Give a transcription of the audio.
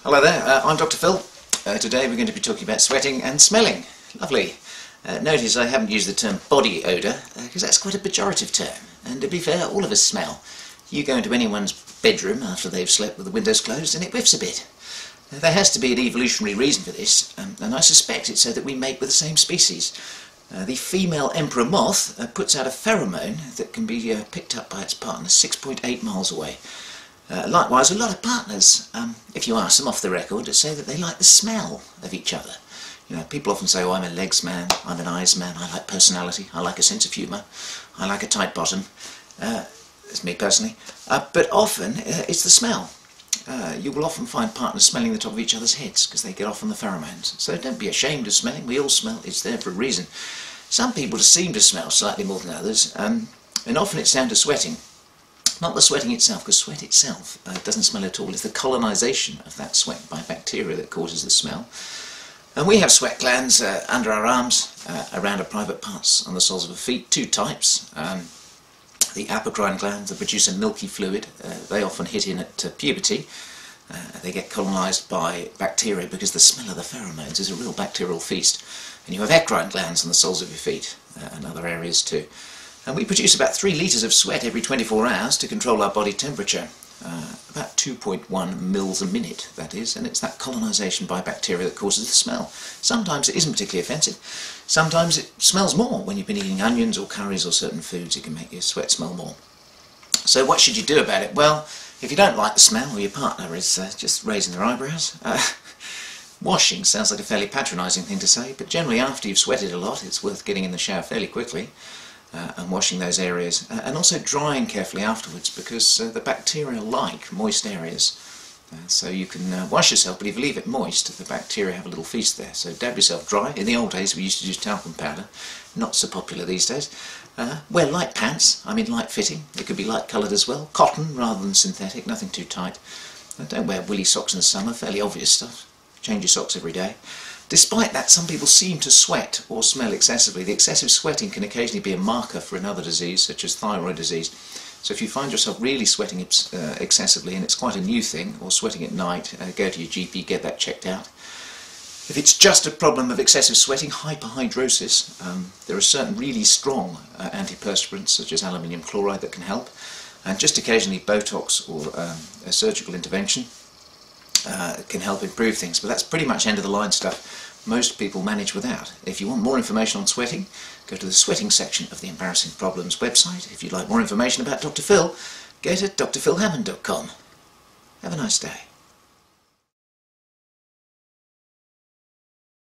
Hello there, I'm Dr Phil. Today we're going to be talking about sweating and smelling. Lovely. Notice I haven't used the term body odour because that's quite a pejorative term, and to be fair, all of us smell. You go into anyone's bedroom after they've slept with the windows closed and it whiffs a bit. There has to be an evolutionary reason for this, and I suspect it's so that we mate with the same species. The female emperor moth puts out a pheromone that can be picked up by its partner 6.8 miles away. Likewise, a lot of partners, if you ask them off the record, say that they like the smell of each other. You know, people often say, oh, I'm a legs man, I'm an eyes man, I like personality, I like a sense of humour, I like a tight bottom. It's me personally. But often, it's the smell. You will often find partners smelling the top of each other's heads because they get off on the pheromones. So don't be ashamed of smelling, we all smell, it's there for a reason. Some people seem to smell slightly more than others, and often it's down to sweating. Not the sweating itself, because sweat itself doesn't smell at all. It's the colonisation of that sweat by bacteria that causes the smell. And we have sweat glands under our arms, around our private parts, on the soles of our feet. Two types. The apocrine glands that produce a milky fluid. They often hit in at puberty. They get colonised by bacteria because the smell of the pheromones is a real bacterial feast. And you have eccrine glands on the soles of your feet and other areas too. And we produce about 3 litres of sweat every 24 hours to control our body temperature. About 2.1 mils a minute, that is, and it's that colonisation by bacteria that causes the smell. Sometimes it isn't particularly offensive. Sometimes it smells more. When you've been eating onions or curries or certain foods, it can make your sweat smell more. So what should you do about it? Well, if you don't like the smell, or your partner is just raising their eyebrows, washing sounds like a fairly patronising thing to say, but generally after you've sweated a lot, it's worth getting in the shower fairly quickly. And washing those areas, and also drying carefully afterwards, because the bacteria like moist areas. So you can wash yourself, but if you leave it moist, the bacteria have a little feast there. So dab yourself dry. In the old days we used to use talcum powder, not so popular these days. Wear light pants, I mean light fitting, it could be light coloured as well, cotton rather than synthetic, nothing too tight. Don't wear woolly socks in the summer, fairly obvious stuff. Change your socks every day. Despite that, some people seem to sweat or smell excessively. The excessive sweating can occasionally be a marker for another disease, such as thyroid disease. So if you find yourself really sweating excessively, and it's quite a new thing, or sweating at night, go to your GP, get that checked out. If it's just a problem of excessive sweating, hyperhidrosis, there are certain really strong antiperspirants, such as aluminium chloride, that can help. And just occasionally Botox or a surgical intervention can help improve things, but that's pretty much end of the line stuff most people manage without. If you want more information on sweating, go to the sweating section of the Embarrassing Problems website. If you'd like more information about Dr Phil, go to drphilhammond.com. Have a nice day.